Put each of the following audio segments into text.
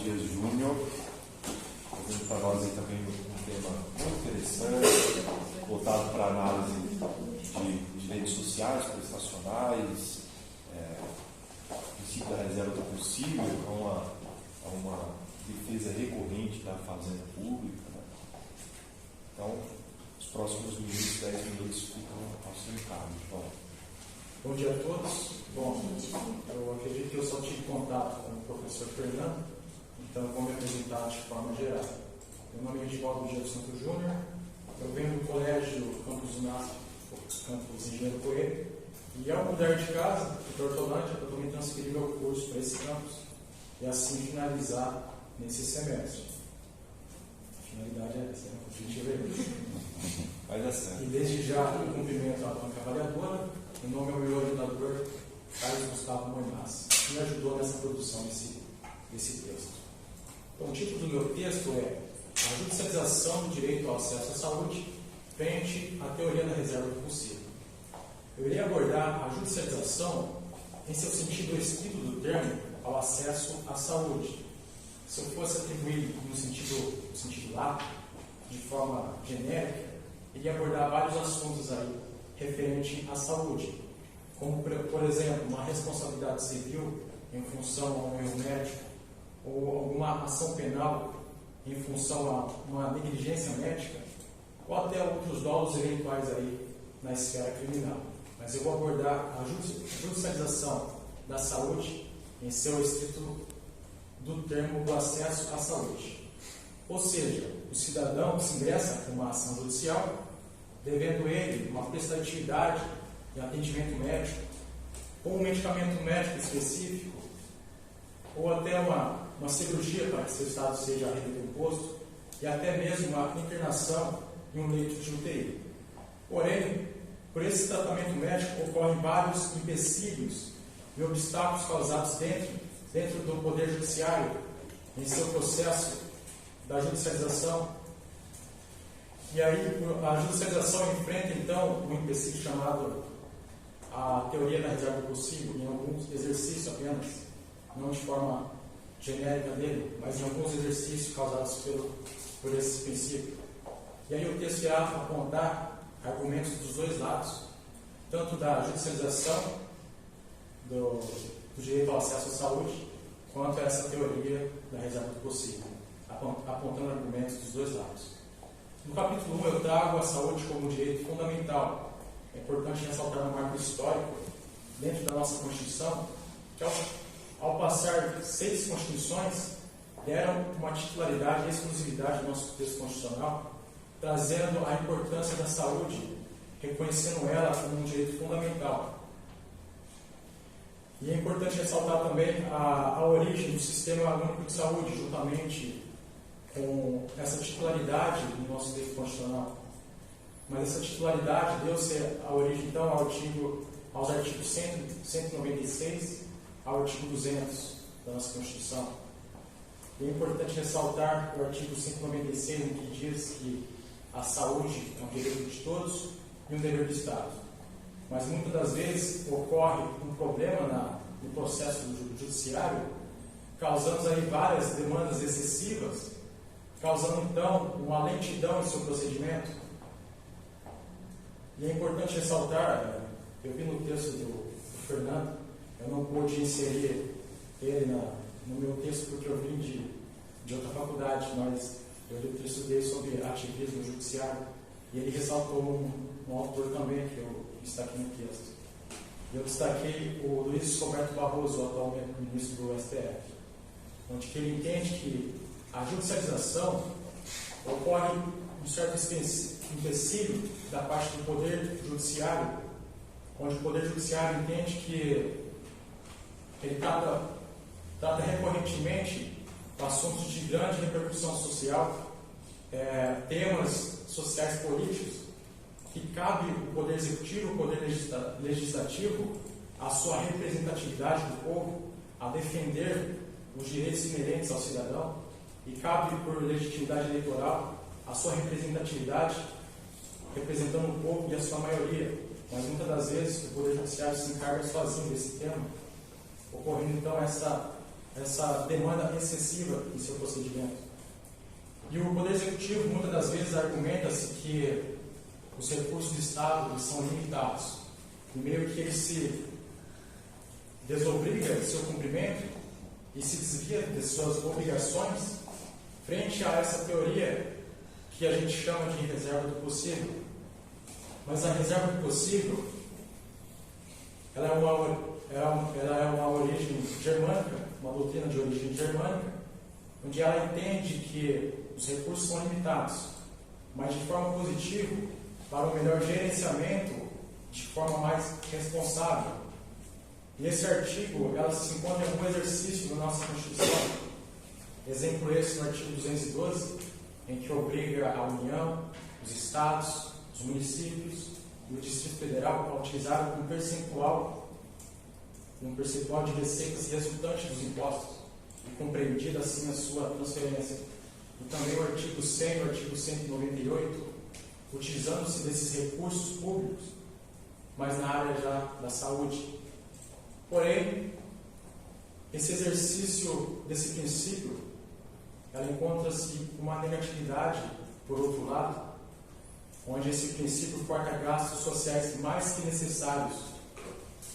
Dias Júnior, trazendo para nós aí também um tema muito interessante, voltado para a análise de direitos sociais, prestacionais, princípio da reserva do possível, a uma defesa recorrente da fazenda pública. Né? Então, os próximos minutos, 10 minutos, ficam ao seu encargo, João. Bom dia a todos. Bom, eu acredito que eu só tive contato com o professor Fernando, então eu vou me apresentar de forma geral. Meu nome é Edivaldo Dias Santos Júnior, eu venho do colégio Campus Unácio, Campus Engenheiro Coelho, e ao mudar de casa, para Hortolândia, eu também transferi meu curso para esse campus e assim finalizar nesse semestre. A finalidade é essa, o objetivo é esse. Vai dar certo. E desde já eu cumprimento a banca avaliadora, em nome ao meu orientador, Carlos Gustavo Moinassi, que me ajudou nessa produção desse texto. Então, o título do meu texto é A Judicialização do Direito ao Acesso à Saúde frente à Teoria da Reserva do Possível. Eu irei abordar a judicialização em seu sentido estrito do termo ao acesso à saúde. Se eu fosse atribuir no sentido lato, de forma genérica, iria abordar vários assuntos aí referente à saúde, como, por exemplo, uma responsabilidade civil em função a um erro médico, ou alguma ação penal em função a uma negligência médica, ou até outros dolos eventuais aí na esfera criminal. Mas eu vou abordar a judicialização da saúde em seu estrito do termo do acesso à saúde. Ou seja, o cidadão se ingressa com uma ação judicial, devendo ele uma prestatividade de atendimento médico, ou um medicamento médico específico, ou até uma cirurgia para que seu estado seja recomposto, e até mesmo uma internação em um leito de UTI. Porém, por esse tratamento médico ocorrem vários empecilhos e obstáculos causados dentro do Poder Judiciário, em seu processo da judicialização. E aí, a judicialização enfrenta, então, um empecilho chamado a teoria da reserva do possível, em alguns exercícios apenas, não de forma genérica dele, mas em alguns exercícios causados por esse princípio. E aí o texto irá apontar argumentos dos dois lados, tanto da judicialização do direito ao acesso à saúde, quanto a essa teoria da reserva do possível, apontando argumentos dos dois lados. No capítulo 1 eu trago a saúde como um direito fundamental. É importante ressaltar um marco histórico dentro da nossa Constituição, que ao passar 6 constituições, deram uma titularidade e exclusividade ao nosso texto constitucional, trazendo a importância da saúde, reconhecendo ela como um direito fundamental. E é importante ressaltar também a origem do Sistema Único de Saúde, juntamente com essa titularidade do nosso texto constitucional. Mas essa titularidade deu-se a origem, então, aos artigos 196 ao artigo 200 da nossa Constituição. E é importante ressaltar o artigo 196, em que diz que a saúde é um direito de todos e um dever do Estado. Mas muitas das vezes ocorre um problema no processo do judiciário, causando aí várias demandas excessivas, causando então uma lentidão em seu procedimento. E é importante ressaltar, eu vi no texto do Fernando, eu não pude inserir ele no meu texto porque eu vim de outra faculdade, mas eu estudei sobre ativismo judiciário e ele ressaltou um autor também que eu destaquei no texto. Eu destaquei o Luiz Roberto Barroso, o atual ministro do STF, onde que ele entende que a judicialização ocorre um certo empecilho da parte do Poder Judiciário, onde o Poder Judiciário entende que ele trata recorrentemente assuntos de grande repercussão social, temas sociais políticos, que cabe o Poder Executivo, o Poder Legislativo, a sua representatividade do povo, a defender os direitos inerentes ao cidadão, e cabe, por legitimidade eleitoral, a sua representatividade, representando o povo e a sua maioria. Mas muitas das vezes o Poder Judiciário se encarga sozinho desse tema, ocorrendo então essa essa demanda excessiva em seu procedimento. E o Poder Executivo, muitas das vezes, argumenta-se que os recursos do Estado são limitados, e meio que ele se desobriga do seu cumprimento e se desvia de suas obrigações frente a essa teoria que a gente chama de reserva do possível. Mas a reserva do possível, ela é uma origem germânica, uma doutrina de origem germânica, onde ela entende que os recursos são limitados, mas de forma positiva, para um melhor gerenciamento, de forma mais responsável. E esse artigo, ela se encontra em algum exercício da nossa Constituição. Exemplo esse no artigo 212, em que obriga a União, os Estados, os municípios e o Distrito Federal a utilizar um percentual de receitas resultantes dos impostos e compreendida assim a sua transferência. E também o artigo 100 e o artigo 198, utilizando-se desses recursos públicos, mas na área já da saúde. Porém, esse exercício desse princípio, ela encontra-se uma negatividade, por outro lado, onde esse princípio corta gastos sociais mais que necessários,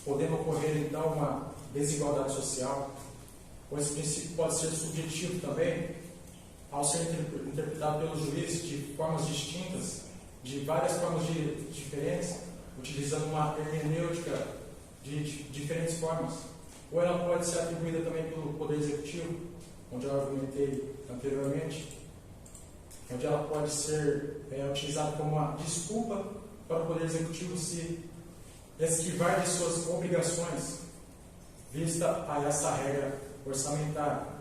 podendo ocorrer então uma desigualdade social, ou esse princípio pode ser subjetivo também, ao ser interpretado pelos juízes de formas distintas, de várias formas diferentes, utilizando uma hermenêutica de diferentes formas. Ou ela pode ser atribuída também pelo Poder Executivo, onde eu argumentei anteriormente, onde ela pode ser utilizada como uma desculpa para o Poder Executivo se esquivar de suas obrigações, vista a essa regra orçamentária.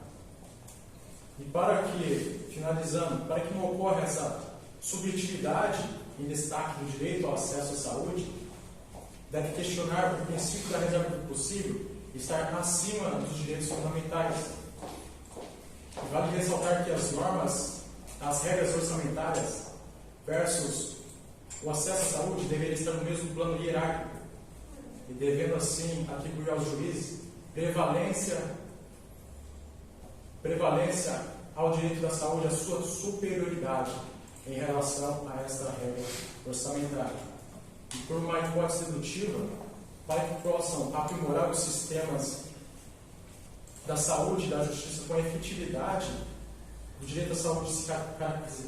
E para que, finalizando, para que não ocorra essa subjetividade em destaque do direito ao acesso à saúde, deve questionar o princípio da reserva do possível e estar acima dos direitos fundamentais. E vale ressaltar que as normas, as regras orçamentárias versus o acesso à saúde deveriam estar no mesmo plano hierárquico e devendo assim atribuir aos juízes prevalência ao direito da saúde, a sua superioridade em relação a esta regra orçamentária. E por uma hipótese dedutiva, para que possam aprimorar os sistemas da saúde e da justiça com a efetividade, o direito à saúde se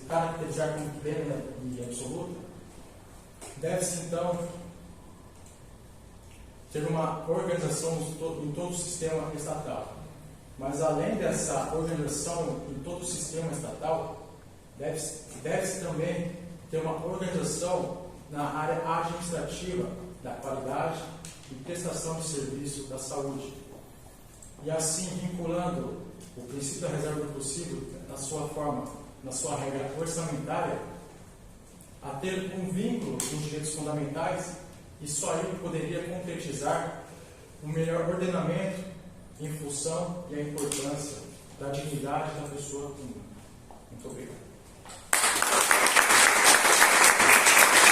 caracterizar como plena e absoluta, deve-se então ter uma organização em todo o sistema estatal. Mas além dessa organização em todo o sistema estatal, deve-se também ter uma organização na área administrativa da qualidade e prestação de serviço da saúde. E assim, vinculando o princípio da reserva do possível na sua forma, na sua regra orçamentária, a ter um vínculo com os direitos fundamentais, e só aí poderia concretizar um melhor ordenamento em função e a importância da dignidade da pessoa humana. Muito obrigado.